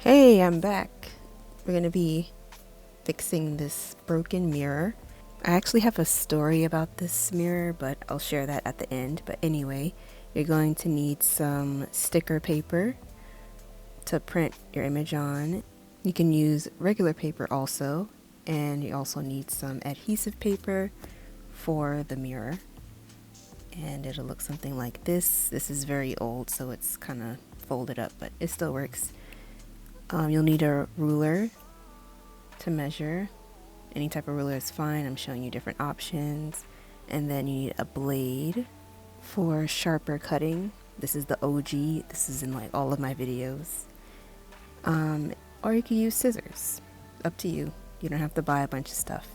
Hey, I'm back. We're gonna be fixing this broken mirror. I actually have a story about this mirror, but I'll share that at the end. But anyway, you're going to need some sticker paper to print your image on. You can use regular paper also, and you also need some adhesive paper for the mirror. And it'll look something like this. This is very old, so it's kind of folded up, but it still works. You'll need a ruler to measure. Any type of ruler is fine. I'm showing you different options. And then you need a blade for sharper cutting. This is the OG. This is in like all of my videos. Or you can use scissors. Up to you. You don't have to buy a bunch of stuff.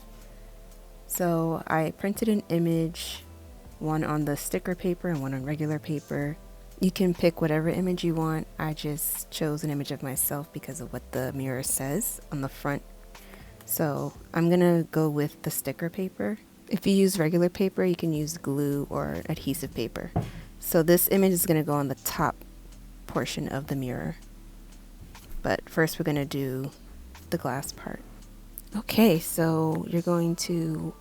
So I printed an image, one on the sticker paper and one on regular paper. You can pick whatever image you want. I just chose an image of myself because of what the mirror says on the front. So I'm gonna go with the sticker paper. If you use regular paper, you can use glue or adhesive paper. So this image is gonna go on the top portion of the mirror. But first we're gonna do the glass part. Okay, so you're going to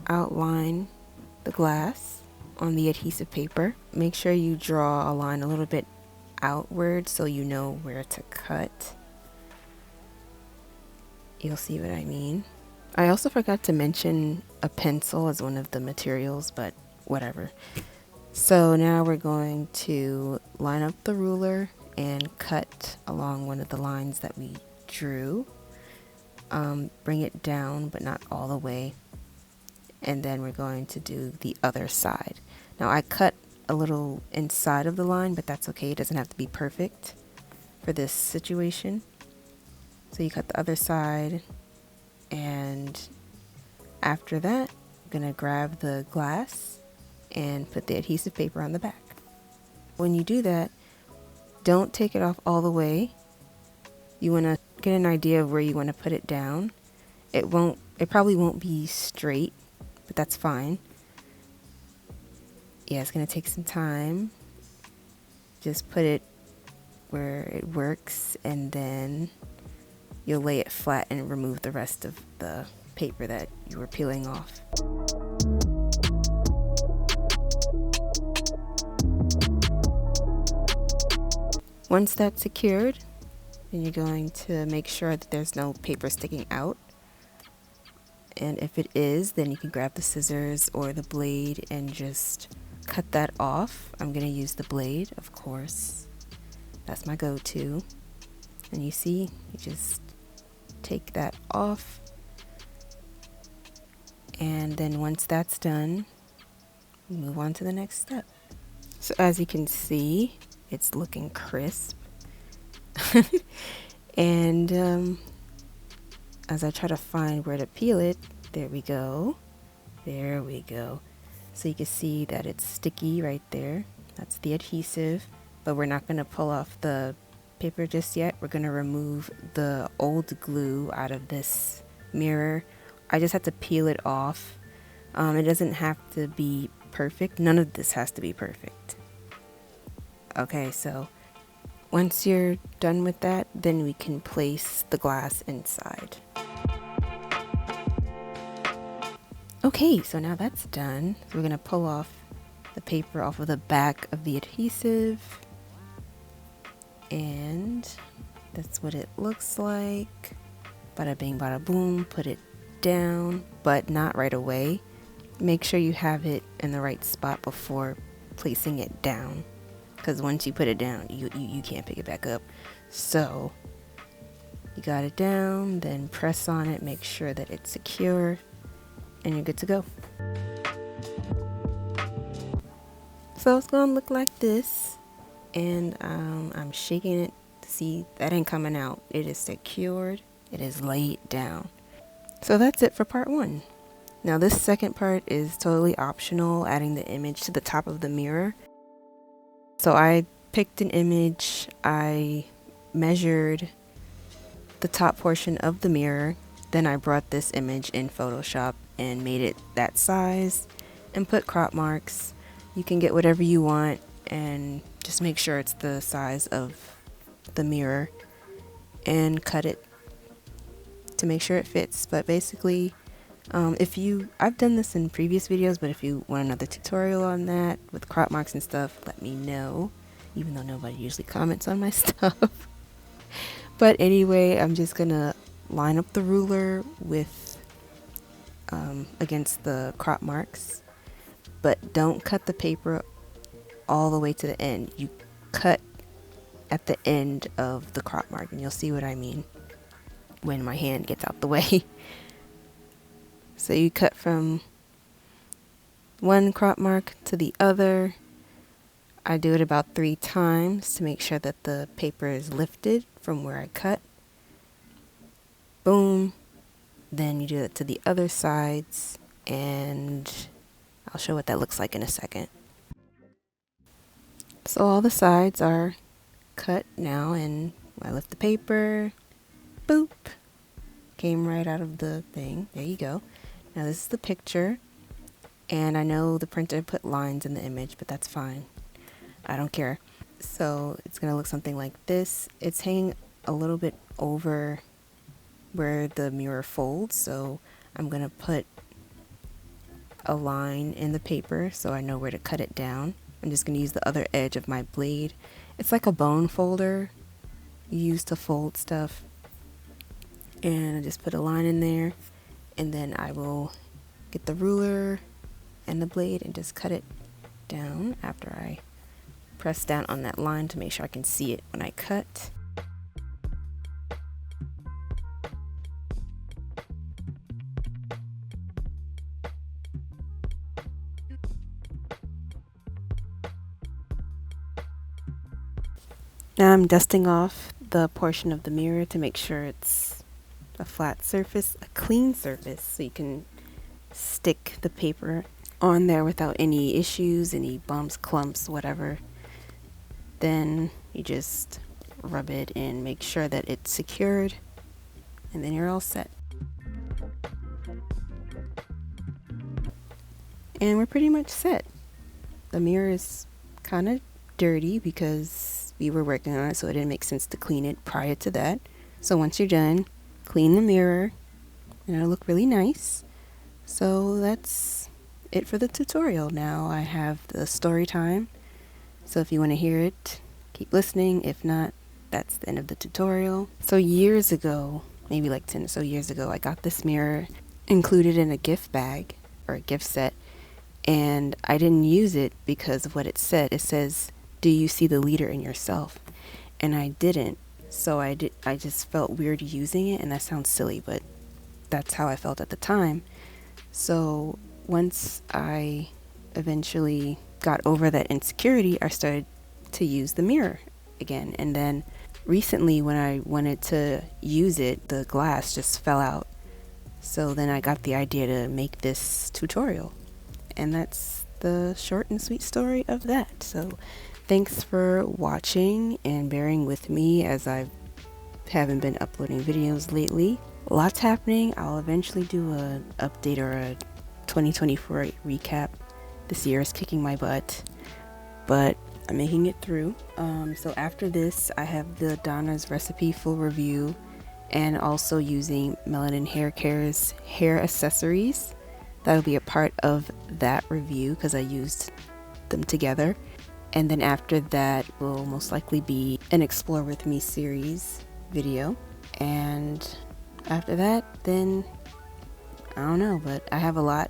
outline the glass on the adhesive paper. Make sure you draw a line a little bit outward so you know where to cut. You'll see what I mean. I also forgot to mention a pencil as one of the materials, but whatever. So now we're going to line up the ruler and cut along one of the lines that we drew. Bring it down, but not all the way. And then we're going to do the other side. Now I cut a little inside of the line, but that's okay. It doesn't have to be perfect for this situation. So you cut the other side, and after that, I'm gonna grab the glass and put the adhesive paper on the back. When you do that, don't take it off all the way. You wanna get an idea of where you wanna put it down. It probably won't be straight, but that's fine. Yeah, it's gonna take some time. Just put it where it works, and then you'll lay it flat and remove the rest of the paper that you were peeling off. Once that's secured, then you're going to make sure that there's no paper sticking out. And if it is, then you can grab the scissors or the blade and just cut that off. I'm going to use the blade, of course. That's my go-to. And you see, you just take that off. And then once that's done, move on to the next step. So as you can see, it's looking crisp. And as I try to find where to peel it, there we go. There we go. So you can see that it's sticky right there. That's the adhesive, but we're not going to pull off the paper just yet. We're going to remove the old glue out of this mirror. I just had to peel it off. It doesn't have to be perfect. None of this has to be perfect. Okay, so once you're done with that, then we can place the glass inside. Okay, so now that's done. So we're gonna pull off the paper off of the back of the adhesive. And that's what it looks like. Bada bing, bada boom, put it down, but not right away. Make sure you have it in the right spot before placing it down, because once you put it down, you can't pick it back up. So you got it down, then press on it, make sure that it's secure, and you're good to go. So it's gonna look like this, and I'm shaking it to see that ain't coming out. It is secured, it is laid down. So that's it for part one. Now this second part is totally optional, adding the image to the top of the mirror. So I picked an image, I measured the top portion of the mirror, then I brought this image in Photoshop and made it that size and put crop marks. You can get whatever you want and just make sure it's the size of the mirror. and cut it to make sure it fits. But basically, I've done this in previous videos, but if you want another tutorial on that with crop marks and stuff, let me know, even though nobody usually comments on my stuff. But anyway, I'm just gonna line up the ruler with against the crop marks, but don't cut the paper all the way to the end. You cut at the end of the crop mark, and you'll see what I mean when my hand gets out the way. So you cut from one crop mark to the other. I do it about 3 times to make sure that the paper is lifted from where I cut. Boom. Then you do it to the other sides, and I'll show what that looks like in a second. So all the sides are cut now, and I lift the paper. Boop. Came right out of the thing. There you go. Now this is the picture, and I know the printer put lines in the image, but that's fine. I don't care. So it's gonna look something like this. It's hanging a little bit over where the mirror folds, so I'm gonna put a line in the paper so I know where to cut it down. I'm just gonna use the other edge of my blade. It's like a bone folder you use to fold stuff. And I just put a line in there, and then I will get the ruler and the blade and just cut it down after I press down on that line to make sure I can see it when I cut. Now I'm dusting off the portion of the mirror to make sure it's a flat surface, a clean surface, so you can stick the paper on there without any issues, any bumps, clumps, whatever. Then you just rub it and make sure that it's secured, and then you're all set. And we're pretty much set. The mirror is kind of dirty because we were working on it, so it didn't make sense to clean it prior to that. So once you're done, clean the mirror and it'll look really nice. So that's it for the tutorial. Now I have the story time, so if you want to hear it, keep listening. If not, that's the end of the tutorial. So years ago, maybe like 10 or so years ago, I got this mirror included in a gift bag or a gift set, and I didn't use it because of what it said. It says, "Do you see the leader in yourself?" And I didn't. So I just felt weird using it, and that sounds silly, but that's how I felt at the time. So once I eventually got over that insecurity, I started to use the mirror again. And then recently when I wanted to use it, the glass just fell out. So then I got the idea to make this tutorial. And that's the short and sweet story of that. So thanks for watching and bearing with me as I haven't been uploading videos lately. Lots happening. I'll eventually do an update or a 2024 recap. This year is kicking my butt, but I'm making it through. So after this, I have the Donna's Recipe full review, and also using Melanin Hair Care's hair accessories. That'll be a part of that review because I used them together. And then after that will most likely be an Explore With Me series video. And after that, then I don't know, but I have a lot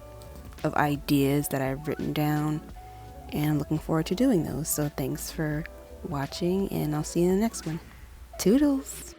of ideas that I've written down, and I'm looking forward to doing those. So thanks for watching, and I'll see you in the next one. Toodles!